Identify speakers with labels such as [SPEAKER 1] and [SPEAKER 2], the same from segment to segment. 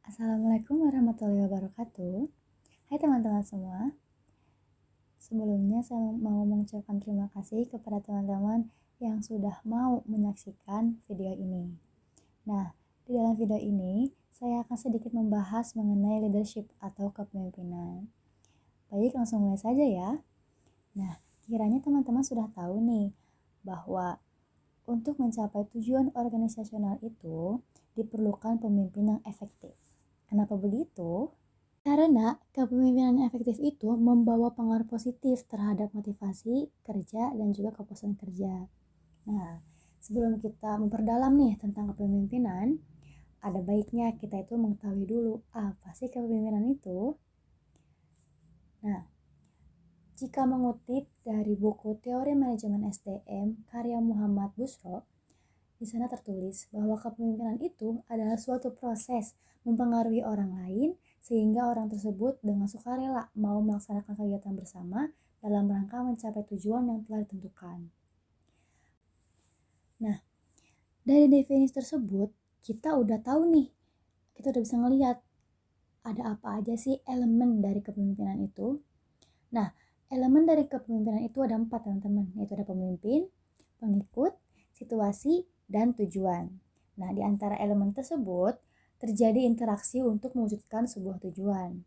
[SPEAKER 1] Assalamualaikum warahmatullahi wabarakatuh. Hai teman-teman semua. Sebelumnya saya mau mengucapkan terima kasih kepada teman-teman yang sudah mau menyaksikan video ini. Nah, di dalam video ini saya akan sedikit membahas mengenai leadership atau kepemimpinan. Baik, langsung mulai saja ya. Nah, kiranya teman-teman sudah tahu nih bahwa untuk mencapai tujuan organisasional itu diperlukan pemimpin yang efektif. Kenapa begitu? Karena kepemimpinan efektif itu membawa pengaruh positif terhadap motivasi kerja dan juga kepuasan kerja. Nah, sebelum kita memperdalam nih tentang kepemimpinan, ada baiknya kita itu mengetahui dulu apa sih kepemimpinan itu. Nah, jika mengutip dari buku Teori Manajemen SDM karya Muhammad Bushro, di sana tertulis bahwa kepemimpinan itu adalah suatu proses mempengaruhi orang lain sehingga orang tersebut dengan sukarela mau melaksanakan kegiatan bersama dalam rangka mencapai tujuan yang telah ditentukan. Nah, dari definisi tersebut kita udah tahu nih, kita udah bisa ngelihat ada apa aja sih elemen dari kepemimpinan itu. Nah, elemen dari kepemimpinan itu ada 4 teman-teman, yaitu ada pemimpin, pengikut, situasi, dan tujuan. Nah, di antara elemen tersebut terjadi interaksi untuk mewujudkan sebuah tujuan.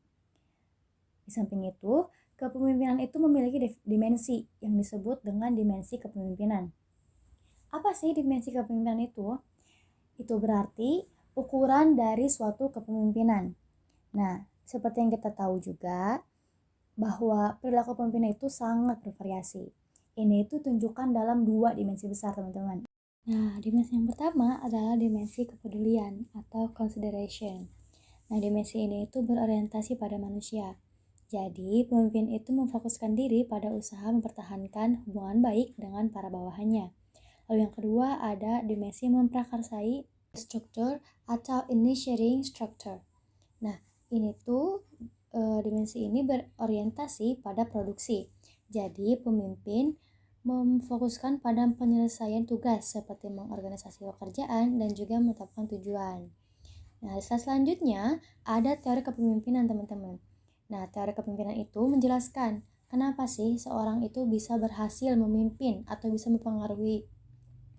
[SPEAKER 1] Di samping itu, kepemimpinan itu memiliki dimensi yang disebut dengan dimensi kepemimpinan. Apa sih dimensi kepemimpinan itu? Itu berarti ukuran dari suatu kepemimpinan. Nah, seperti yang kita tahu juga, bahwa perilaku pemimpin itu sangat bervariasi. Ini itu tunjukkan dalam 2 dimensi besar, teman-teman. Nah, dimensi yang pertama adalah dimensi kepedulian atau consideration. Nah, dimensi ini itu berorientasi pada manusia. Jadi, pemimpin itu memfokuskan diri pada usaha mempertahankan hubungan baik dengan para bawahannya. Lalu yang kedua ada dimensi memprakarsai struktur atau initiating structure. Nah, ini tuh dimensi ini berorientasi pada produksi. Jadi, pemimpin memfokuskan pada penyelesaian tugas seperti mengorganisasi pekerjaan dan juga menetapkan tujuan. Nah, selanjutnya ada teori kepemimpinan, teman-teman. Nah, teori kepemimpinan itu menjelaskan kenapa sih seorang itu bisa berhasil memimpin atau bisa mempengaruhi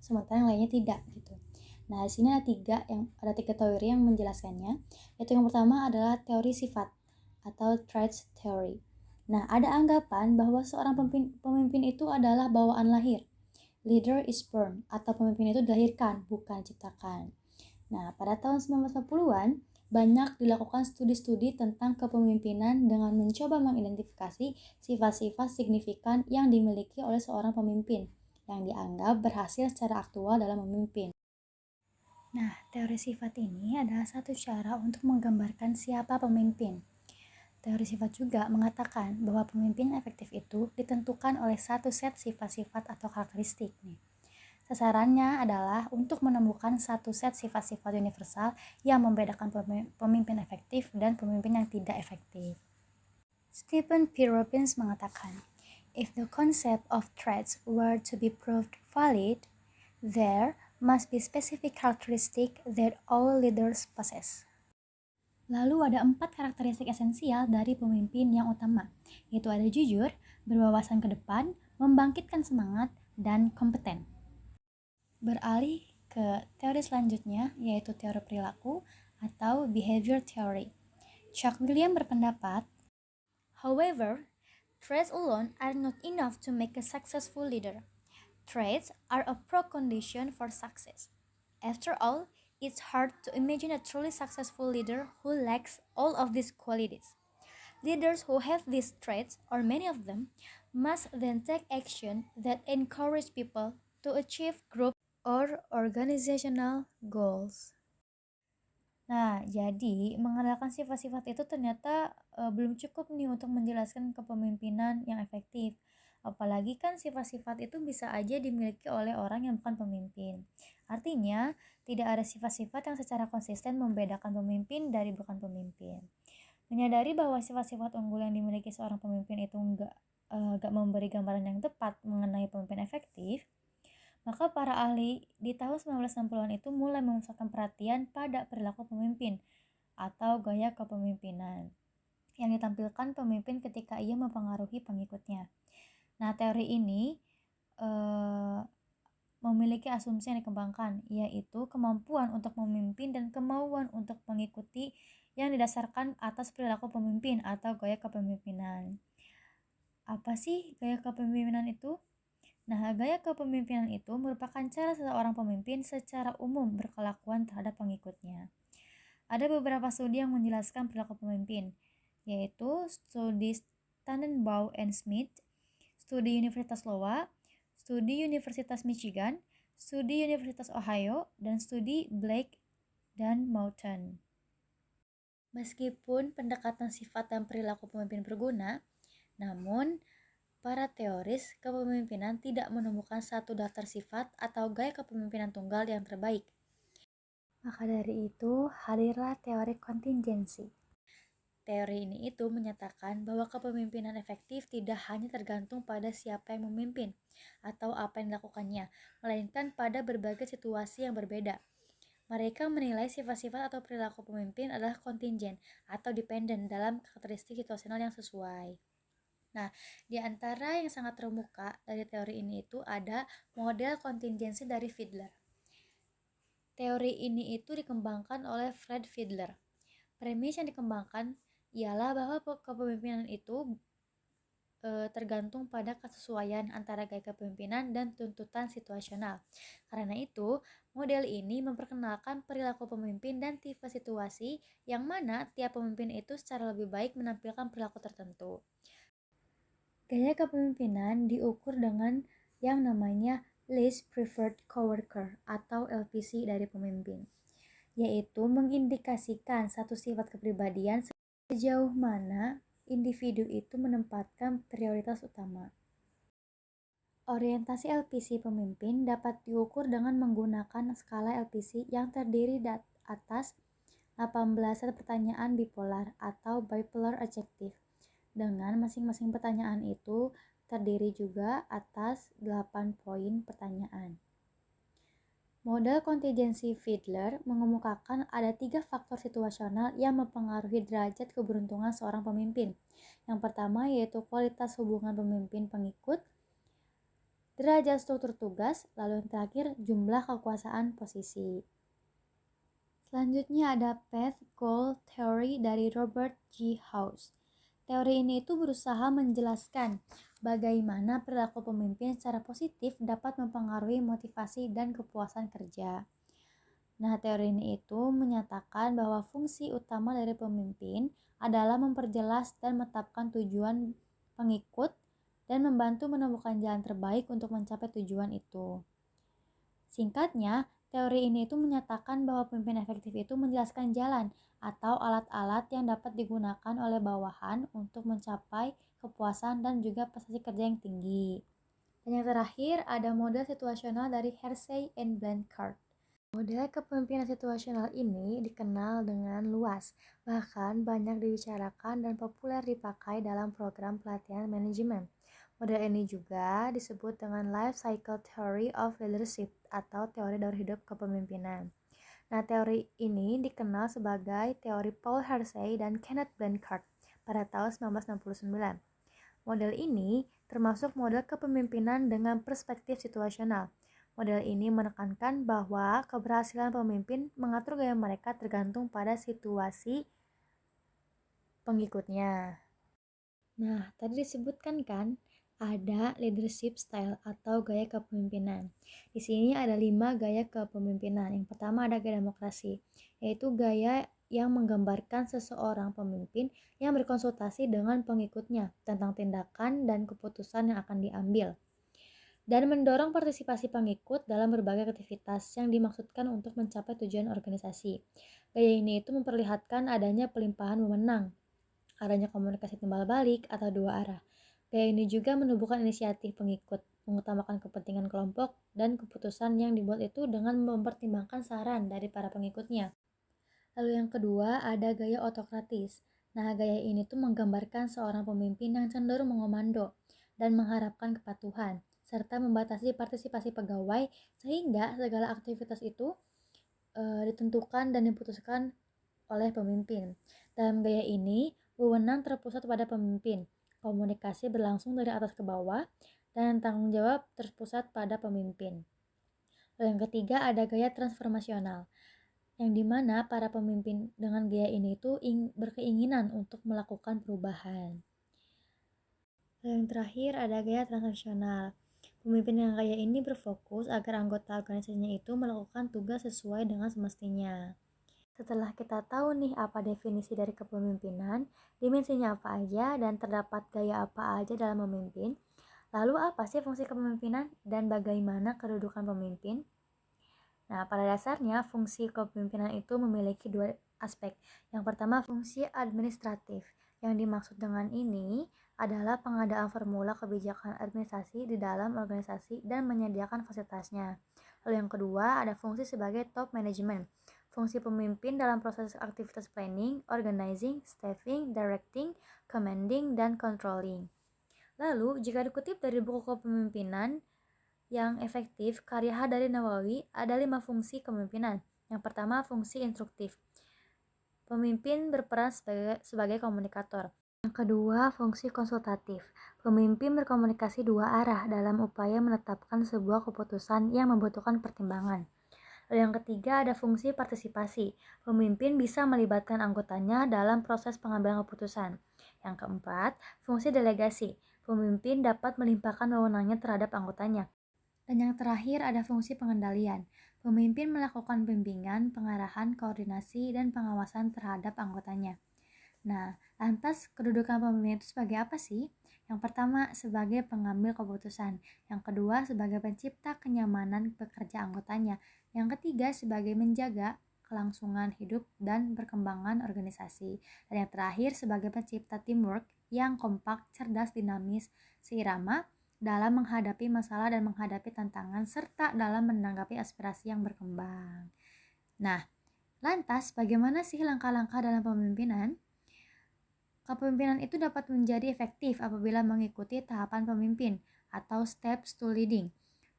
[SPEAKER 1] sementara yang lainnya tidak gitu. Nah, di sini ada tiga teori yang menjelaskannya. Yaitu yang pertama adalah teori sifat atau traits theory. Nah, ada anggapan bahwa seorang pemimpin itu adalah bawaan lahir. Leader is born, atau pemimpin itu dilahirkan, bukan diciptakan. Nah, pada tahun 1940-an, banyak dilakukan studi-studi tentang kepemimpinan dengan mencoba mengidentifikasi sifat-sifat signifikan yang dimiliki oleh seorang pemimpin yang dianggap berhasil secara aktual dalam memimpin. Nah, teori sifat ini adalah satu cara untuk menggambarkan siapa pemimpin. Teori sifat juga mengatakan bahwa pemimpin efektif itu ditentukan oleh satu set sifat-sifat atau karakteristik nih. Sasarannya adalah untuk menemukan satu set sifat-sifat universal yang membedakan pemimpin efektif dan pemimpin yang tidak efektif. Stephen P. Robbins mengatakan, if the concept of traits were to be proved valid, there must be specific characteristic that all leaders possess. Lalu ada 4 karakteristik esensial dari pemimpin yang utama, yaitu ada jujur, berwawasan ke depan, membangkitkan semangat, dan kompeten. Beralih ke teori selanjutnya, yaitu teori perilaku atau behavior theory. Chuck William berpendapat, however, traits alone are not enough to make a successful leader. Traits are a precondition for success. After all, it's hard to imagine a truly successful leader who lacks all of these qualities. Leaders who have these traits, or many of them, must then take action that encourage people to achieve group or organizational goals. Nah, jadi mengandalkan sifat-sifat itu ternyata belum cukup nih untuk menjelaskan kepemimpinan yang efektif. Apalagi kan sifat-sifat itu bisa aja dimiliki oleh orang yang bukan pemimpin. Artinya, tidak ada sifat-sifat yang secara konsisten membedakan pemimpin dari bukan pemimpin. Menyadari bahwa sifat-sifat unggul yang dimiliki seorang pemimpin itu nggak memberi gambaran yang tepat mengenai pemimpin efektif, maka para ahli di tahun 1960-an itu mulai memusatkan perhatian pada perilaku pemimpin atau gaya kepemimpinan yang ditampilkan pemimpin ketika ia mempengaruhi pengikutnya. Nah, teori ini memiliki asumsi yang dikembangkan, yaitu kemampuan untuk memimpin dan kemauan untuk mengikuti yang didasarkan atas perilaku pemimpin atau gaya kepemimpinan. Apa sih gaya kepemimpinan itu? Nah, gaya kepemimpinan itu merupakan cara seseorang pemimpin secara umum berkelakuan terhadap pengikutnya. Ada beberapa studi yang menjelaskan perilaku pemimpin, yaitu studi Tannenbaum and Smith, studi Universitas Iowa, studi Universitas Michigan, studi Universitas Ohio, dan studi Blake dan Moulton. Meskipun pendekatan sifat dan perilaku pemimpin berguna, namun para teoris kepemimpinan tidak menemukan satu daftar sifat atau gaya kepemimpinan tunggal yang terbaik. Maka dari itu, hadirlah teori kontingensi. Teori ini itu menyatakan bahwa kepemimpinan efektif tidak hanya tergantung pada siapa yang memimpin atau apa yang dilakukannya, melainkan pada berbagai situasi yang berbeda. Mereka menilai sifat-sifat atau perilaku pemimpin adalah kontingen atau dependen dalam karakteristik situasional yang sesuai. Nah, di antara yang sangat terkemuka dari teori ini itu ada model kontingensi dari Fiedler. Teori ini itu dikembangkan oleh Fred Fiedler. Premis yang dikembangkan ialah bahwa kepemimpinan itu tergantung pada kesesuaian antara gaya kepemimpinan dan tuntutan situasional. Karena itu, model ini memperkenalkan perilaku pemimpin dan tipe situasi yang mana tiap pemimpin itu secara lebih baik menampilkan perilaku tertentu. Gaya kepemimpinan diukur dengan yang namanya Least Preferred Coworker atau LPC dari pemimpin, yaitu mengindikasikan satu sifat kepribadian sejauh mana individu itu menempatkan prioritas utama. Orientasi LPC pemimpin dapat diukur dengan menggunakan skala LPC yang terdiri atas 18 pertanyaan bipolar atau bipolar adjective, dengan masing-masing pertanyaan itu terdiri juga atas 8 poin pertanyaan. Model kontingensi Fiedler mengemukakan ada 3 faktor situasional yang mempengaruhi derajat keberuntungan seorang pemimpin. Yang pertama yaitu kualitas hubungan pemimpin-pengikut, derajat struktur tugas, lalu yang terakhir jumlah kekuasaan posisi. Selanjutnya ada Path Goal Theory dari Robert G. House. Teori ini itu berusaha menjelaskan bagaimana perilaku pemimpin secara positif dapat mempengaruhi motivasi dan kepuasan kerja. Nah, teori ini itu menyatakan bahwa fungsi utama dari pemimpin adalah memperjelas dan menetapkan tujuan pengikut dan membantu menemukan jalan terbaik untuk mencapai tujuan itu. Singkatnya, teori ini itu menyatakan bahwa pemimpin efektif itu menjelaskan jalan atau alat-alat yang dapat digunakan oleh bawahan untuk mencapai kepuasan dan juga prestasi kerja yang tinggi. Dan yang terakhir ada model situasional dari Hersey and Blanchard. Model kepemimpinan situasional ini dikenal dengan luas, bahkan banyak dibicarakan dan populer dipakai dalam program pelatihan manajemen. Model ini juga disebut dengan Life Cycle Theory of Leadership atau teori daur hidup kepemimpinan. Nah, teori ini dikenal sebagai teori Paul Hersey dan Kenneth Blanchard pada tahun 1969. Model ini termasuk model kepemimpinan dengan perspektif situasional. Model ini menekankan bahwa keberhasilan pemimpin mengatur gaya mereka tergantung pada situasi pengikutnya. Nah, tadi disebutkan kan ada leadership style atau gaya kepemimpinan. Di sini ada 5 gaya kepemimpinan. Yang pertama ada gaya demokrasi, yaitu gaya yang menggambarkan seseorang pemimpin yang berkonsultasi dengan pengikutnya tentang tindakan dan keputusan yang akan diambil dan mendorong partisipasi pengikut dalam berbagai aktivitas yang dimaksudkan untuk mencapai tujuan organisasi. Gaya ini itu memperlihatkan adanya pelimpahan wewenang, adanya komunikasi timbal balik atau dua arah. Gaya ini juga menumbuhkan inisiatif pengikut, mengutamakan kepentingan kelompok dan keputusan yang dibuat itu dengan mempertimbangkan saran dari para pengikutnya. Lalu yang kedua ada gaya otokratis. Nah, gaya ini tuh menggambarkan seorang pemimpin yang cenderung mengomando dan mengharapkan kepatuhan, serta membatasi partisipasi pegawai sehingga segala aktivitas itu ditentukan dan diputuskan oleh pemimpin. Dalam gaya ini, wewenang terpusat pada pemimpin, komunikasi berlangsung dari atas ke bawah, dan tanggung jawab terpusat pada pemimpin. Lalu yang ketiga ada gaya transformasional, yang dimana para pemimpin dengan gaya ini itu berkeinginan untuk melakukan perubahan. Lalu yang terakhir ada gaya transaksional. Pemimpin yang gaya ini berfokus agar anggota organisasinya itu melakukan tugas sesuai dengan semestinya. Setelah kita tahu nih apa definisi dari kepemimpinan, dimensinya apa aja, dan terdapat gaya apa aja dalam memimpin, lalu apa sih fungsi kepemimpinan dan bagaimana kedudukan pemimpin? Nah, pada dasarnya fungsi kepemimpinan itu memiliki dua aspek. Yang pertama, fungsi administratif. Yang dimaksud dengan ini adalah pengadaan formula kebijakan administrasi di dalam organisasi dan menyediakan fasilitasnya. Lalu yang kedua, ada fungsi sebagai top management. Fungsi pemimpin dalam proses aktivitas planning, organizing, staffing, directing, commanding, dan controlling. Lalu, jika dikutip dari buku kepemimpinan yang efektif, karya dari Nawawi, ada 5 fungsi kepemimpinan. Yang pertama, fungsi instruktif. Pemimpin berperan sebagai komunikator. Yang kedua, fungsi konsultatif. Pemimpin berkomunikasi dua arah dalam upaya menetapkan sebuah keputusan yang membutuhkan pertimbangan. Lalu yang ketiga ada fungsi partisipasi. Pemimpin bisa melibatkan anggotanya dalam proses pengambilan keputusan. Yang keempat, fungsi delegasi. Pemimpin dapat melimpahkan wewenangnya terhadap anggotanya. Dan yang terakhir ada fungsi pengendalian. Pemimpin melakukan bimbingan, pengarahan, koordinasi, dan pengawasan terhadap anggotanya. Nah, lantas kedudukan pemimpin itu sebagai apa sih? Yang pertama, sebagai pengambil keputusan. Yang kedua, sebagai pencipta kenyamanan bekerja anggotanya. Yang ketiga, sebagai menjaga kelangsungan hidup dan perkembangan organisasi. Dan yang terakhir, sebagai pencipta teamwork yang kompak, cerdas, dinamis, seirama dalam menghadapi masalah dan menghadapi tantangan, serta dalam menanggapi aspirasi yang berkembang. Nah, lantas bagaimana sih langkah-langkah dalam pemimpinan? Kepemimpinan itu dapat menjadi efektif apabila mengikuti tahapan pemimpin atau steps to leading.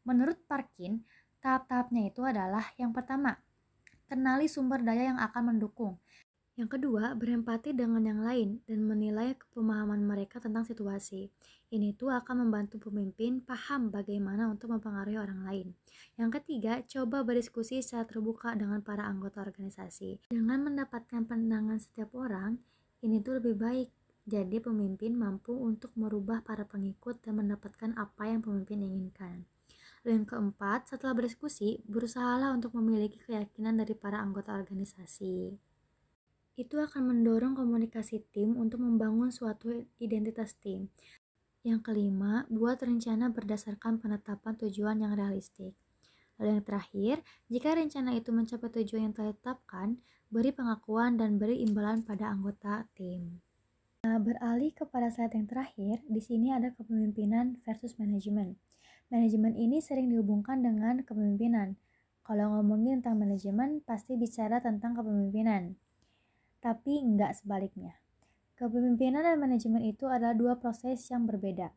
[SPEAKER 1] Menurut Parkin, tahap-tahapnya itu adalah yang pertama, kenali sumber daya yang akan mendukung. Yang kedua, berempati dengan yang lain dan menilai pemahaman mereka tentang situasi. Ini tuh akan membantu pemimpin paham bagaimana untuk mempengaruhi orang lain. Yang ketiga, coba berdiskusi secara terbuka dengan para anggota organisasi. Dengan mendapatkan pandangan setiap orang, ini tuh lebih baik. Jadi pemimpin mampu untuk merubah para pengikut dan mendapatkan apa yang pemimpin inginkan. Lalu yang keempat, setelah berdiskusi, berusahalah untuk memiliki keyakinan dari para anggota organisasi. Itu akan mendorong komunikasi tim untuk membangun suatu identitas tim. Yang kelima, buat rencana berdasarkan penetapan tujuan yang realistik. Lalu yang terakhir, jika rencana itu mencapai tujuan yang telah ditetapkan, beri pengakuan dan beri imbalan pada anggota tim. Nah, beralih kepada slide yang terakhir, di sini ada kepemimpinan versus manajemen. Manajemen ini sering dihubungkan dengan kepemimpinan. Kalau ngomongin tentang manajemen, pasti bicara tentang kepemimpinan. Tapi enggak sebaliknya. Kepemimpinan dan manajemen itu adalah dua proses yang berbeda.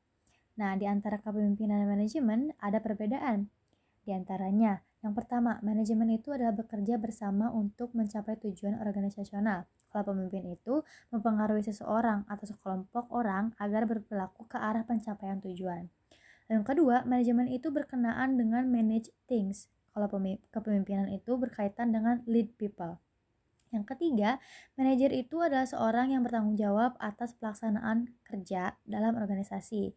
[SPEAKER 1] Nah, di antara kepemimpinan dan manajemen ada perbedaan. Di antaranya, yang pertama, manajemen itu adalah bekerja bersama untuk mencapai tujuan organisasional. Kalau pemimpin itu mempengaruhi seseorang atau sekelompok orang agar berperilaku ke arah pencapaian tujuan. Yang kedua, manajemen itu berkenaan dengan manage things. Kalau kepemimpinan itu berkaitan dengan lead people. Yang ketiga, manajer itu adalah seorang yang bertanggung jawab atas pelaksanaan kerja dalam organisasi.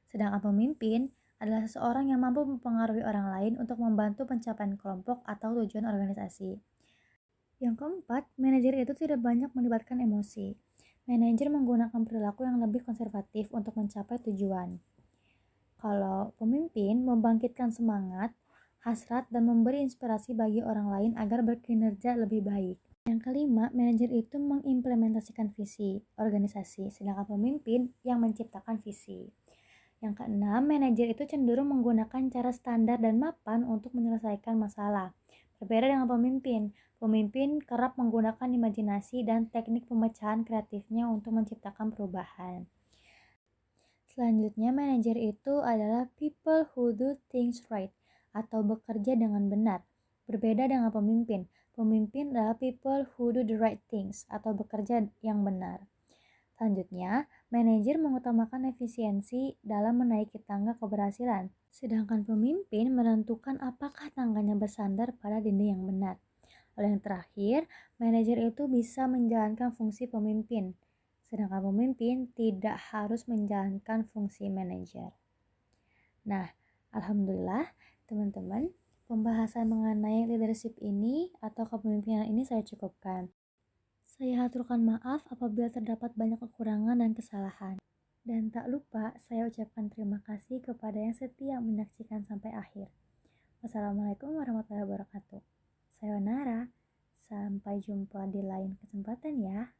[SPEAKER 1] Sedangkan pemimpin adalah seseorang yang mampu mempengaruhi orang lain untuk membantu pencapaian kelompok atau tujuan organisasi. Yang keempat, manajer itu tidak banyak melibatkan emosi. Manajer menggunakan perilaku yang lebih konservatif untuk mencapai tujuan. Kalau pemimpin membangkitkan semangat, hasrat, dan memberi inspirasi bagi orang lain agar berkinerja lebih baik. Yang kelima, manajer itu mengimplementasikan visi organisasi, sedangkan pemimpin yang menciptakan visi. Yang keenam, manajer itu cenderung menggunakan cara standar dan mapan untuk menyelesaikan masalah. Berbeda dengan pemimpin. Pemimpin kerap menggunakan imajinasi dan teknik pemecahan kreatifnya untuk menciptakan perubahan. Selanjutnya, manajer itu adalah people who do things right atau bekerja dengan benar. Berbeda dengan pemimpin. Pemimpin adalah people who do the right things atau bekerja yang benar. Selanjutnya, manajer mengutamakan efisiensi dalam menaiki tangga keberhasilan, sedangkan pemimpin menentukan apakah tangganya bersandar pada dinding yang benar. Lalu yang terakhir, manajer itu bisa menjalankan fungsi pemimpin, sedangkan pemimpin tidak harus menjalankan fungsi manajer. Nah, alhamdulillah teman-teman, pembahasan mengenai leadership ini atau kepemimpinan ini saya cukupkan. Saya haturkan maaf apabila terdapat banyak kekurangan dan kesalahan. Dan tak lupa saya ucapkan terima kasih kepada yang setia menyaksikan sampai akhir. Wassalamualaikum warahmatullahi wabarakatuh. Sayonara, sampai jumpa di lain kesempatan ya.